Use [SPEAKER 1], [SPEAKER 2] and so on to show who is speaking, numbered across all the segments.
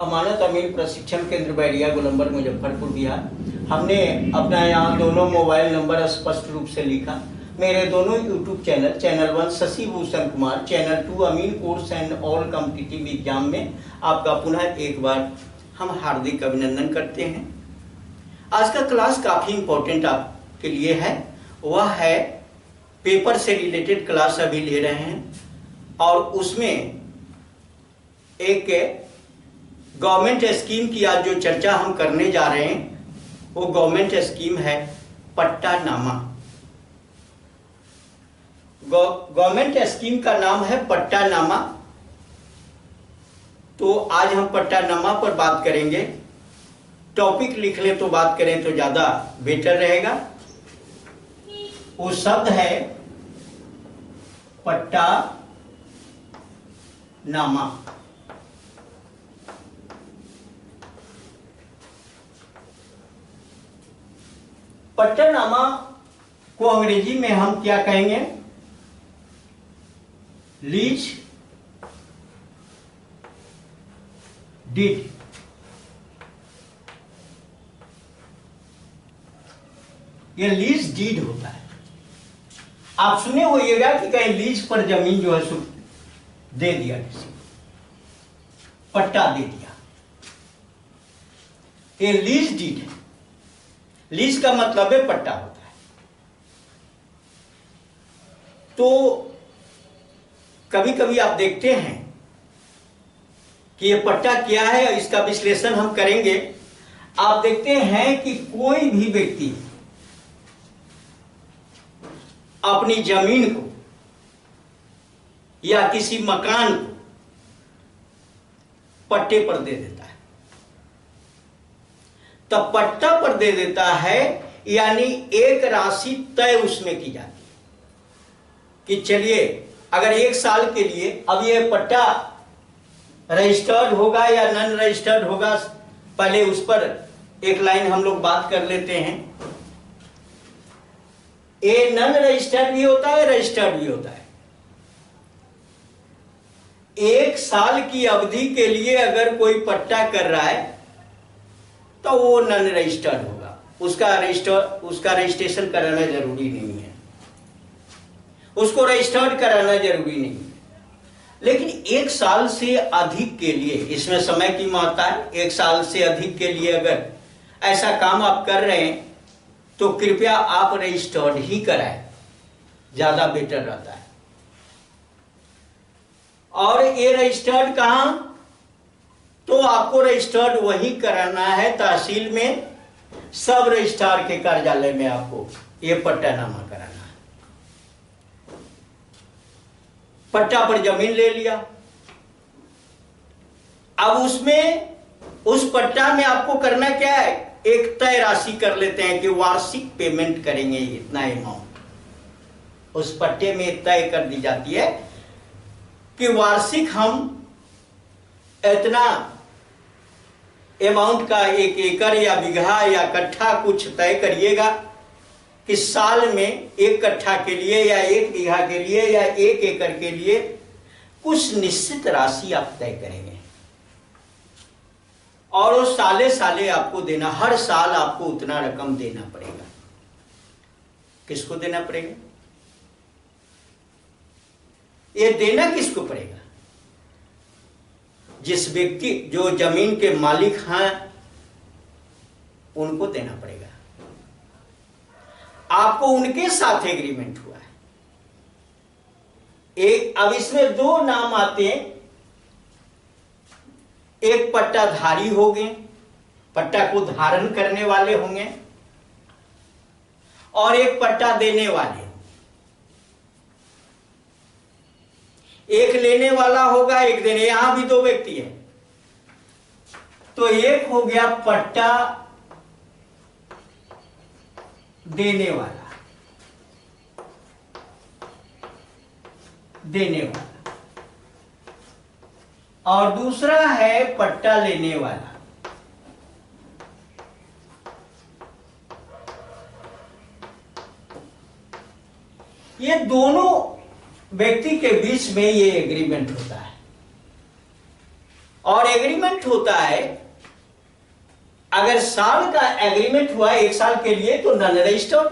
[SPEAKER 1] अमानत अमीन प्रशिक्षण केंद्र बैरिया गोलंबर मुजफ्फरपुर बिहार। हमने अपना यहाँ दोनों मोबाइल नंबर स्पष्ट रूप से लिखा। मेरे दोनों YouTube channel 1 Shashi Bhushan Kumar, channel 2 Amin course and all competitive exam में आपका पुनः एक बार हम हार्दिक अभिनंदन करते हैं। आज का क्लास काफ़ी इम्पोर्टेंट आपके लिए है। वह है पेपर से रिलेटेड क्लास अभी ले रहे हैं और उसमें एक गवर्नमेंट स्कीम की आज जो चर्चा हम करने जा रहे हैं वो गवर्नमेंट स्कीम है पट्टानामा। गवर्नमेंट स्कीम का नाम है पट्टानामा। तो आज हम पट्टानामा पर बात करेंगे। टॉपिक लिख ले तो बात करें तो ज़्यादा बेटर रहेगा। वो शब्द है पट्टानामा। पट्टानामा को अंग्रेजी में हम क्या कहेंगे? Lease deed. ये लीज डीड होता है। आप सुने होइएगा कि कहीं लीज पर जमीन जो है सो दे दिया, किसी पट्टा दे दिया, ये लीज डीड है। लीज का मतलब है पट्टा होता है। तो कभी कभी आप देखते हैं कि ये पट्टा क्या है, इसका विश्लेषण हम करेंगे। आप देखते हैं कि कोई भी व्यक्ति अपनी जमीन को या किसी मकान को पट्टे पर दे देता है। तब पट्टा पर दे देता है यानी एक राशि तय उसमें की जाती है कि चलिए अगर 1 साल के लिए अब ये पट्टा रजिस्टर्ड होगा या नॉन रजिस्टर्ड होगा, पहले उस पर एक लाइन हम लोग बात कर लेते हैं। ये नॉन रजिस्टर्ड भी होता है, रजिस्टर्ड भी होता है। 1 साल की अवधि के लिए अगर कोई पट्टा कर रहा है तो वो नॉन रजिस्टर्ड होगा। उसका रजिस्ट्रेशन कराना जरूरी नहीं है, उसको रजिस्टर्ड कराना जरूरी नहीं है। लेकिन 1 साल से अधिक के लिए, इसमें समय की महत्ता है। 1 साल से अधिक के लिए अगर ऐसा काम आप कर रहे हैं तो कृपया आप रजिस्टर्ड ही कराएं, ज्यादा बेटर रहता है। और ये रजिस्टर्ड कहां? तो आपको रजिस्टर्ड वही कराना है तहसील में, सब रजिस्ट्रार के कार्यालय में आपको ये पट्टानामा कराना है। पट्टा पर जमीन ले लिया, अब उसमें उस पट्टा में आपको करना क्या है? एक तय राशि कर लेते हैं कि वार्षिक पेमेंट करेंगे इतना अमाउंट। उस पट्टे में तय कर दी जाती है कि वार्षिक हम इतना अमाउंट का 1 एकड़ या बीघा या कट्ठा कुछ तय करिएगा कि साल में 1 कट्ठा के लिए या 1 बीघा के लिए या 1 एकड़ के लिए कुछ निश्चित राशि आप तय करेंगे और वो साले साले आपको देना, हर साल आपको उतना रकम देना पड़ेगा। किसको देना पड़ेगा? ये देना किसको पड़ेगा? जिस व्यक्ति जो जमीन के मालिक हैं उनको देना पड़ेगा। आपको उनके साथ एग्रीमेंट हुआ है। अब इसमें 2 नाम आते हैं। एक पट्टाधारी होंगे, पट्टा को धारण करने वाले होंगे, और एक पट्टा देने वाले। एक लेने वाला होगा, एक देने। यहां भी 2 व्यक्ति हैं, तो एक हो गया पट्टा देने वाला, और दूसरा है पट्टा लेने वाला। ये दोनों व्यक्ति के बीच में ये एग्रीमेंट होता है। और एग्रीमेंट होता है, अगर साल का एग्रीमेंट हुआ 1 साल के लिए तो नॉन रजिस्टर्ड,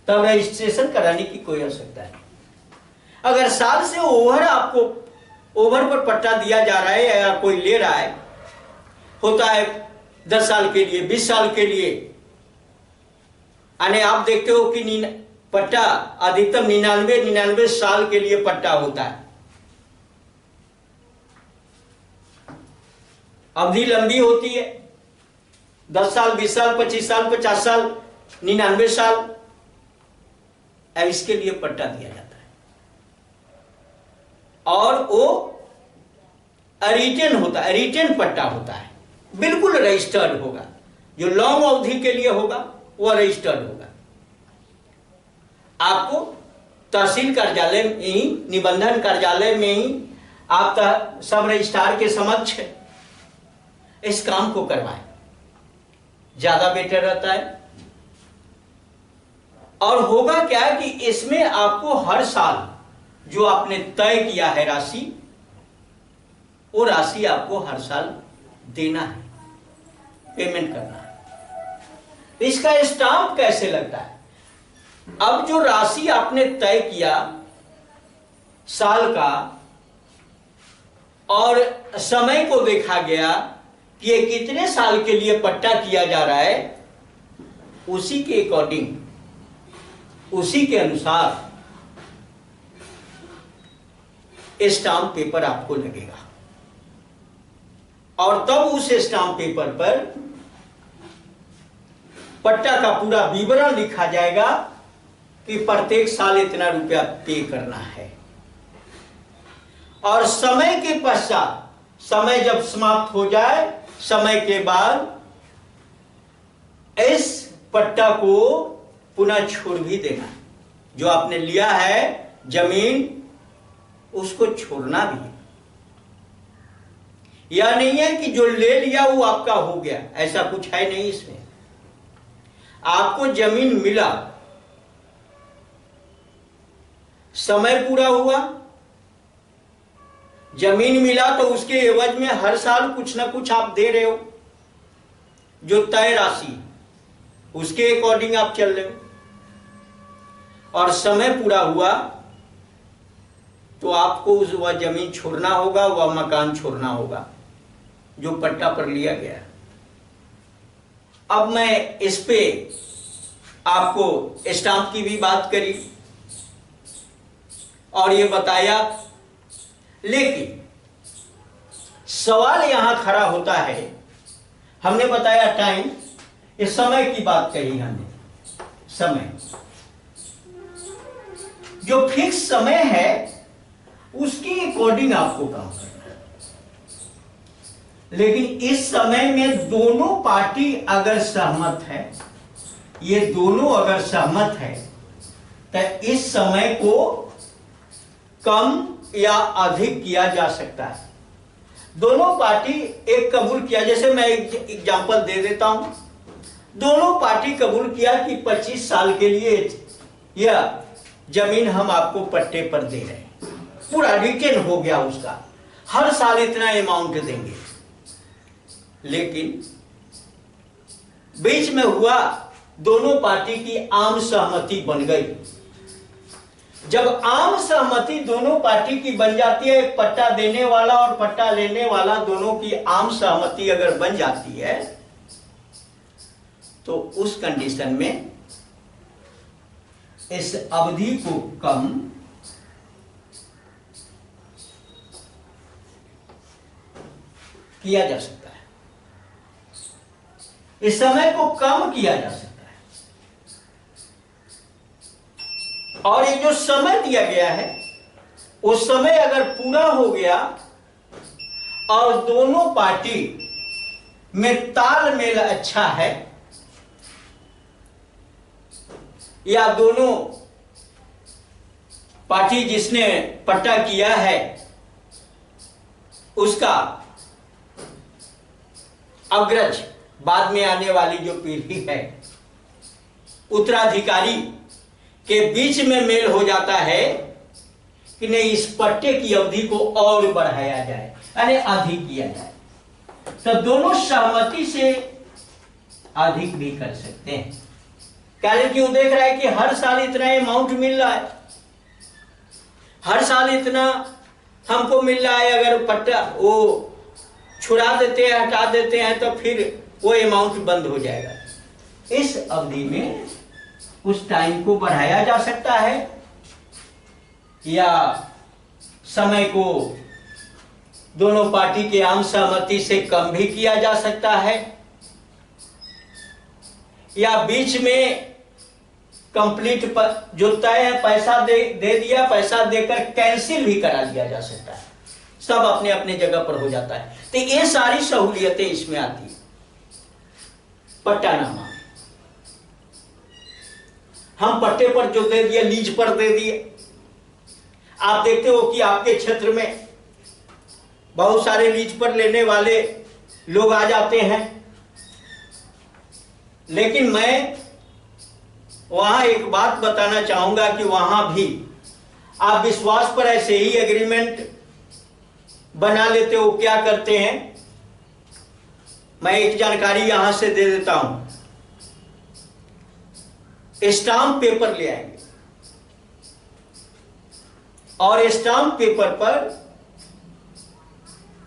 [SPEAKER 1] तब रजिस्ट्रेशन कराने की कोई आवश्यकता नहीं। अगर साल से ओवर आपको ओवर पर पट्टा दिया जा रहा है या कोई ले रहा है, होता है 10 साल के लिए, 20 साल के लिए, यानी आप देखते हो कि पट्टा अधिकतम 99 साल के लिए पट्टा होता है। अवधि लंबी होती है, 10 साल, 20 साल, 25 साल, 50 साल, 99 साल, अब इसके लिए पट्टा दिया जाता है। और वो रिटेन होता है, रिटेन पट्टा होता है, बिल्कुल रजिस्टर्ड होगा। जो लॉन्ग अवधि के लिए होगा वह रजिस्टर्ड होगा। आपको तहसील कार्यालय में ही, निबंधन कार्यालय में ही आप सब रजिस्ट्रार के समक्ष इस काम को करवाएं, ज्यादा बेटर रहता है। और होगा क्या कि इसमें आपको हर साल जो आपने तय किया है राशि, वो राशि आपको हर साल देना है, पेमेंट करना है। इसका स्टाम्प कैसे लगता है? अब जो राशि आपने तय किया साल का और समय को देखा गया कि ये कितने साल के लिए पट्टा किया जा रहा है, उसी के अकॉर्डिंग, उसी के अनुसार स्टाम्प पेपर आपको लगेगा। और तब उस स्टाम्प पेपर पर पट्टा का पूरा विवरण लिखा जाएगा कि प्रत्येक साल इतना रुपया पे करना है। और समय के पश्चात, समय जब समाप्त हो जाए, समय के बाद इस पट्टा को पुनः छोड़ भी देना। जो आपने लिया है जमीन, उसको छोड़ना भी है। यह नहीं है कि जो ले लिया वो आपका हो गया, ऐसा कुछ है नहीं इसमें। आपको जमीन मिला, समय पूरा हुआ, जमीन मिला, तो उसके एवज में हर साल कुछ ना कुछ आप दे रहे हो, जो तय राशि, उसके अकॉर्डिंग आप चल रहे हो। और समय पूरा हुआ तो आपको वह जमीन छोड़ना होगा, वह मकान छोड़ना होगा जो पट्टा पर लिया गया। अब मैं इस पे आपको स्टाम्प की भी बात करी और ये बताया, लेकिन सवाल यहां खड़ा होता है, हमने बताया टाइम, ये समय की बात कही हमने। समय, जो फिक्स समय है उसके अकॉर्डिंग आपको काम करना है। लेकिन इस समय में दोनों पार्टी अगर सहमत है, ये दोनों अगर सहमत है, तो इस समय को कम या अधिक किया जा सकता है। दोनों पार्टी एक कबूल किया, जैसे मैं एक एग्जांपल दे देता हूं, दोनों पार्टी कबूल किया कि 25 साल के लिए यह जमीन हम आपको पट्टे पर दे रहे हैं, पूरा रिटेन हो गया उसका, हर साल इतना अमाउंट देंगे। लेकिन बीच में हुआ, दोनों पार्टी की आम सहमति बन गई। जब आम सहमति दोनों पार्टी की बन जाती है, एक पट्टा देने वाला और पट्टा लेने वाला दोनों की आम सहमति अगर बन जाती है, तो उस कंडीशन में इस अवधि को कम किया जा सकता है, इस समय को कम किया जा सकता है। और ये जो समय दिया गया है, वो समय अगर पूरा हो गया और दोनों पार्टी में तालमेल अच्छा है, या दोनों पार्टी जिसने पट्टा किया है उसका अग्रज, बाद में आने वाली जो पीढ़ी है, उत्तराधिकारी के बीच में मेल हो जाता है कि नहीं, इस पट्टे की अवधि को और बढ़ाया जाए, यानी अधिक किया जाए, तो दोनों सहमति से अधिक भी कर सकते हैं। कारण क्यों देख रहा है कि हर साल इतना अमाउंट मिल रहा है, हर साल इतना हमको मिल रहा है, अगर पट्टा वो छुड़ा देते हैं, हटा देते हैं, तो फिर वो अमाउंट बंद हो जाएगा। इस अवधि में उस टाइम को बढ़ाया जा सकता है या समय को दोनों पार्टी के आम सहमति से कम भी किया जा सकता है, या बीच में कंप्लीट जो तय है पैसा दे दिया, पैसा देकर कैंसिल भी करा दिया जा सकता है। सब अपने अपने जगह पर हो जाता है। तो ये सारी सहूलियतें इसमें आती है। पट्टानामा हम पट्टे पर जो दे दिए, लीज पर दे दिए। आप देखते हो कि आपके क्षेत्र में बहुत सारे लीज पर लेने वाले लोग आ जाते हैं, लेकिन मैं वहां एक बात बताना चाहूंगा कि वहां भी आप विश्वास पर ऐसे ही एग्रीमेंट बना लेते हो। क्या करते हैं, मैं एक जानकारी यहां से दे देता हूं। स्टाम्प पेपर ले आएंगे और स्टाम्प पेपर पर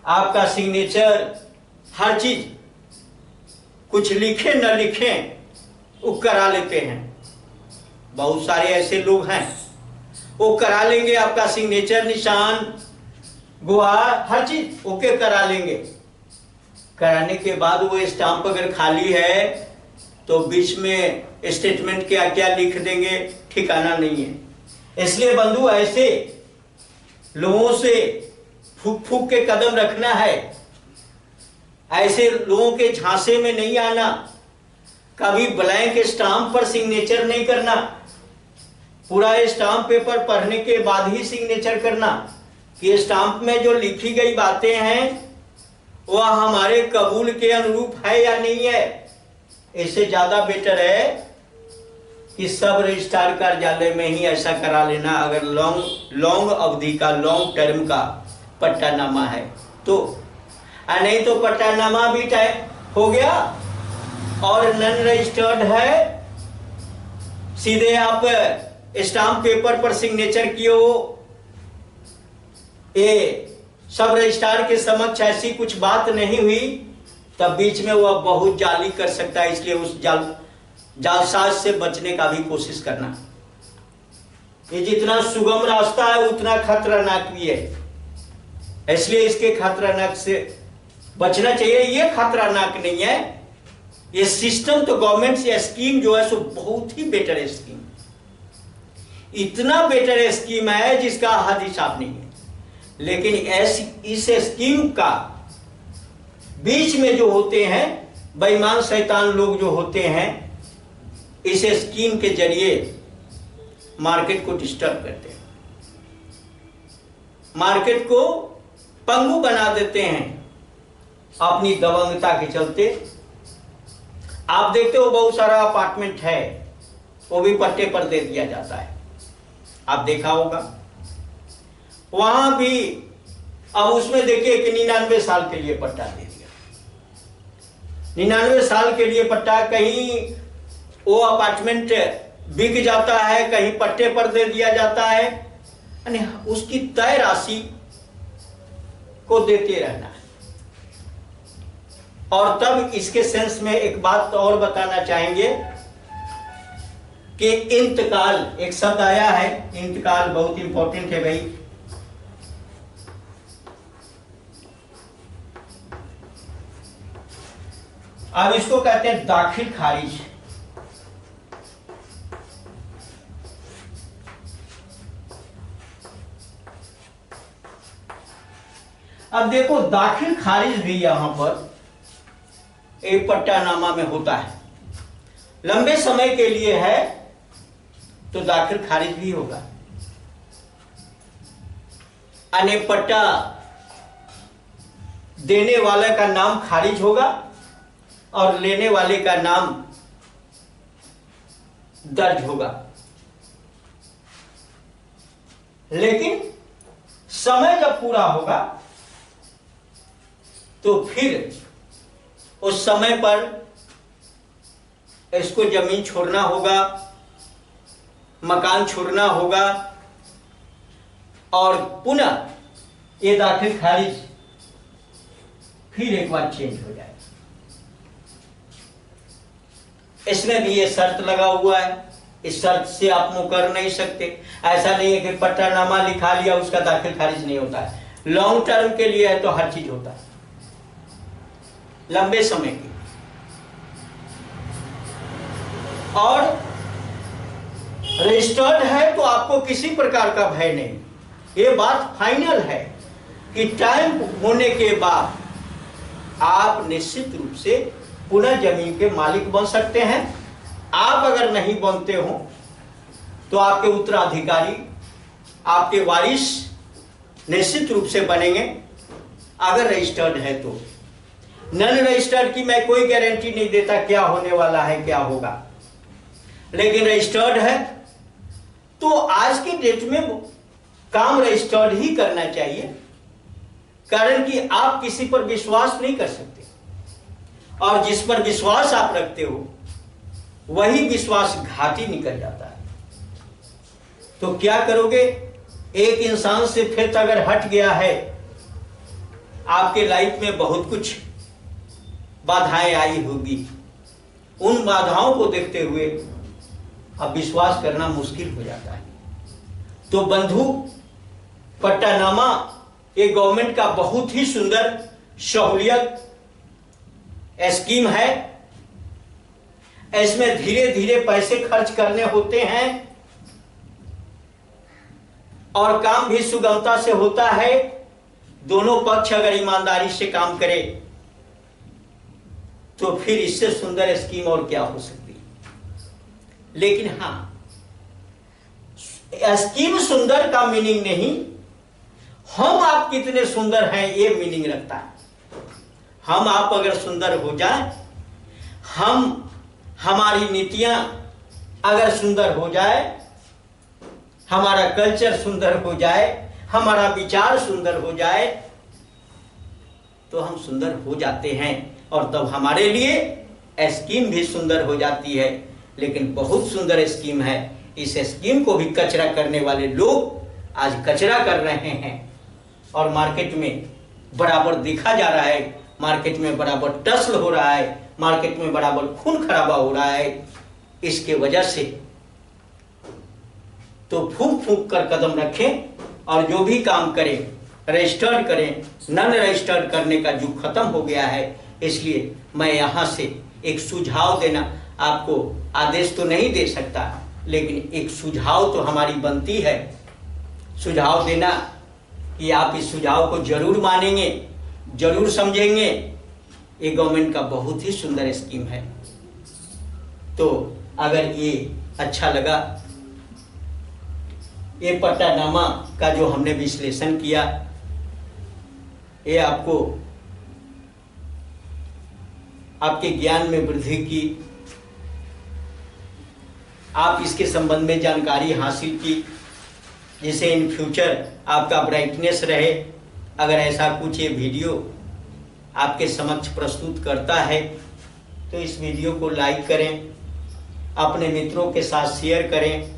[SPEAKER 1] आपका सिग्नेचर, हर चीज, कुछ लिखे न लिखे वो करा लेते हैं। बहुत सारे ऐसे लोग हैं, वो करा लेंगे, आपका सिग्नेचर, निशान, गुहार, हर चीज ओके करा लेंगे। कराने के बाद वो स्टाम्प अगर खाली है तो बीच में स्टेटमेंट क्या क्या लिख देंगे, ठिकाना नहीं है। इसलिए बंधु, ऐसे लोगों से फूक फूक के कदम रखना है, ऐसे लोगों के झांसे में नहीं आना, कभी ब्लैंक स्टाम्प पर सिग्नेचर नहीं करना, पूरा स्टाम्प पेपर पढ़ने के बाद ही सिग्नेचर करना कि स्टाम्प में जो लिखी गई बातें हैं वह हमारे कबूल के अनुरूप है या नहीं है। इससे ज्यादा बेटर है कि सब रजिस्ट्रार कार्यालय में ही ऐसा करा लेना, अगर लॉन्ग अवधि का, लॉन्ग टर्म का पट्टानामा है तो। नहीं तो पट्टानामा भी हो गया और नॉन रजिस्टर्ड है, सीधे आप स्टाम्प पेपर पर सिग्नेचर किए हो, ये सब रजिस्ट्रार के समक्ष ऐसी कुछ बात नहीं हुई, तब बीच में वह बहुत जाली कर सकता है। इसलिए उस जालसाज से बचने का भी कोशिश करना। ये जितना सुगम रास्ता है उतना खतरनाक भी है, इसलिए इसके खतरनाक से बचना चाहिए। ये खतरनाक नहीं है, ये सिस्टम तो गवर्नमेंट से स्कीम जो है सो बहुत ही बेटर स्कीम, इतना बेटर स्कीम है जिसका हद हिसाब नहीं है। लेकिन इस स्कीम का बीच में जो होते हैं बेईमान शैतान लोग जो होते हैं, इस स्कीम के जरिए मार्केट को डिस्टर्ब करते हैं, मार्केट को पंगु बना देते हैं अपनी दबंगता के चलते। आप देखते हो बहुत सारा अपार्टमेंट है, वो भी पट्टे पर दे दिया जाता है, आप देखा होगा। वहां भी अब उसमें देखिए कि 99 साल के लिए पट्टा दे दिया, 99 साल के लिए पट्टा, कहीं वो अपार्टमेंट बिक जाता है, कहीं पट्टे पर दे दिया जाता है, यानी उसकी तय राशि को देते रहना है। और तब इसके सेंस में एक बात और बताना चाहेंगे कि इंतकाल, एक शब्द आया है, इंतकाल बहुत इंपॉर्टेंट है भाई। अब इसको कहते हैं दाखिल खारिज। अब देखो, दाखिल खारिज भी यहां पर एक पट्टानामा में होता है। लंबे समय के लिए है तो दाखिल खारिज भी होगा। यानी पट्टा देने वाले का नाम खारिज होगा और लेने वाले का नाम दर्ज होगा। लेकिन समय जब पूरा होगा तो फिर उस समय पर इसको जमीन छोड़ना होगा, मकान छोड़ना होगा और पुनः ये दाखिल खारिज फिर एक बार चेंज हो जाएगा। इसमें भी ये शर्त लगा हुआ है, इस शर्त से आप मुकर नहीं सकते। ऐसा नहीं है कि पट्टानामा लिखा लिया उसका दाखिल खारिज नहीं होता है। लॉन्ग टर्म के लिए है तो हर चीज होता है, लंबे समय के। और रजिस्टर्ड है तो आपको किसी प्रकार का भय नहीं। ये बात फाइनल है कि टाइम होने के बाद आप निश्चित रूप से पुनः जमीन के मालिक बन सकते हैं। आप अगर नहीं बनते हो तो आपके उत्तराधिकारी, आपके वारिस निश्चित रूप से बनेंगे अगर रजिस्टर्ड है तो। नॉन रजिस्टर्ड की मैं कोई गारंटी नहीं देता क्या होने वाला है, क्या होगा, लेकिन रजिस्टर्ड है तो आज के डेट में काम रजिस्टर्ड ही करना चाहिए। कारण कि आप किसी पर विश्वास नहीं कर सकते और जिस पर विश्वास आप रखते हो वही विश्वासघाती निकल जाता है। तो क्या करोगे? एक इंसान से फिर अगर हट गया है, आपके लाइफ में बहुत कुछ बाधाएं आई होगी, उन बाधाओं को देखते हुए अब विश्वास करना मुश्किल हो जाता है। तो बंधु, पट्टानामा ये गवर्नमेंट का बहुत ही सुंदर सहूलियत स्कीम है। इसमें धीरे धीरे पैसे खर्च करने होते हैं और काम भी सुगमता से होता है। दोनों पक्ष अगर ईमानदारी से काम करे तो फिर इससे सुंदर स्कीम और क्या हो सकती है। लेकिन हाँ, स्कीम सुंदर का मीनिंग नहीं, हम आप कितने सुंदर हैं ये मीनिंग रखता है। हम आप अगर सुंदर हो जाए, हमारी नीतियां अगर सुंदर हो जाए, हमारा कल्चर सुंदर हो जाए, हमारा विचार सुंदर हो जाए, तो हम सुंदर हो जाते हैं और तब हमारे लिए स्कीम भी सुंदर हो जाती है। लेकिन बहुत सुंदर स्कीम है, इस स्कीम को भी कचरा करने वाले लोग आज कचरा कर रहे हैं और मार्केट में बराबर देखा जा रहा है, मार्केट में बराबर टसल हो रहा है, मार्केट में बराबर खून खराबा हो रहा है। इसके वजह से तो फूंक फूंक कर कदम रखें और जो भी काम करें रजिस्टर्ड करें। नॉन रजिस्टर्ड करने का युग खत्म हो गया है। इसलिए मैं यहाँ से एक सुझाव देना, आपको आदेश तो नहीं दे सकता, लेकिन एक सुझाव तो हमारी बनती है, सुझाव देना कि आप इस सुझाव को जरूर मानेंगे, जरूर समझेंगे। ये गवर्नमेंट का बहुत ही सुंदर स्कीम है। तो अगर ये अच्छा लगा, ये पट्टानामा का जो हमने विश्लेषण किया, ये आपको आपके ज्ञान में वृद्धि की, आप इसके संबंध में जानकारी हासिल की, जिससे इन फ्यूचर आपका ब्राइटनेस रहे। अगर ऐसा कुछ ये वीडियो आपके समक्ष प्रस्तुत करता है तो इस वीडियो को लाइक करें, अपने मित्रों के साथ शेयर करें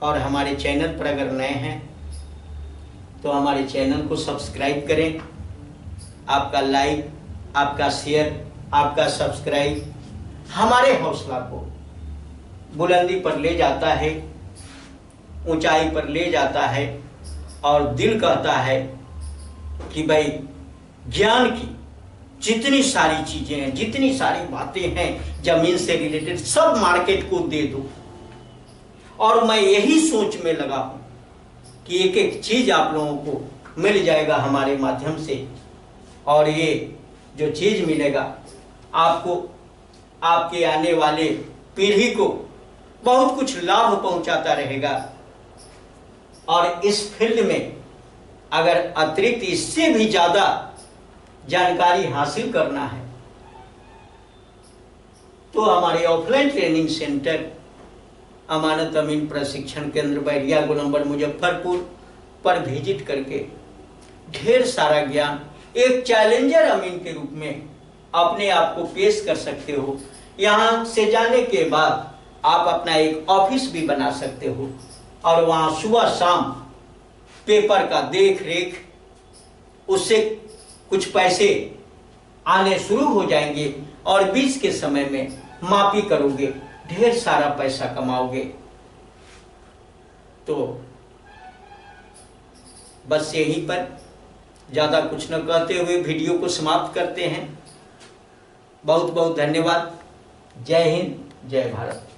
[SPEAKER 1] और हमारे चैनल पर अगर नए हैं तो हमारे चैनल को सब्सक्राइब करें। आपका लाइक, आपका शेयर, आपका सब्सक्राइब हमारे हौसला को बुलंदी पर ले जाता है, ऊंचाई पर ले जाता है और दिल कहता है कि भाई ज्ञान की जितनी सारी चीजें हैं, जितनी सारी बातें हैं जमीन से रिलेटेड, सब मार्केट को दे दो। और मैं यही सोच में लगा हूं कि एक एक चीज आप लोगों को मिल जाएगा हमारे माध्यम से, और ये जो चीज मिलेगा आपको, आपके आने वाले पीढ़ी को बहुत कुछ लाभ पहुंचाता रहेगा। और इस फील्ड में अगर अतिरिक्त इससे भी ज्यादा जानकारी हासिल करना है तो हमारे ऑफलाइन ट्रेनिंग सेंटर अमानत अमीन प्रशिक्षण केंद्र बैरिया गोलंबर मुजफ्फरपुर पर विजिट करके ढेर सारा ज्ञान एक चैलेंजर अमीन के रूप में अपने आप को पेश कर सकते हो। यहाँ से जाने के बाद आप अपना एक ऑफिस भी बना सकते हो और वहाँ सुबह शाम पेपर का देख रेख, उससे कुछ पैसे आने शुरू हो जाएंगे और बीच के समय में मापी करोगे, ढेर सारा पैसा कमाओगे। तो बस यहीं पर ज़्यादा कुछ न कहते हुए वीडियो को समाप्त करते हैं। बहुत बहुत धन्यवाद। जय हिंद, जय भारत।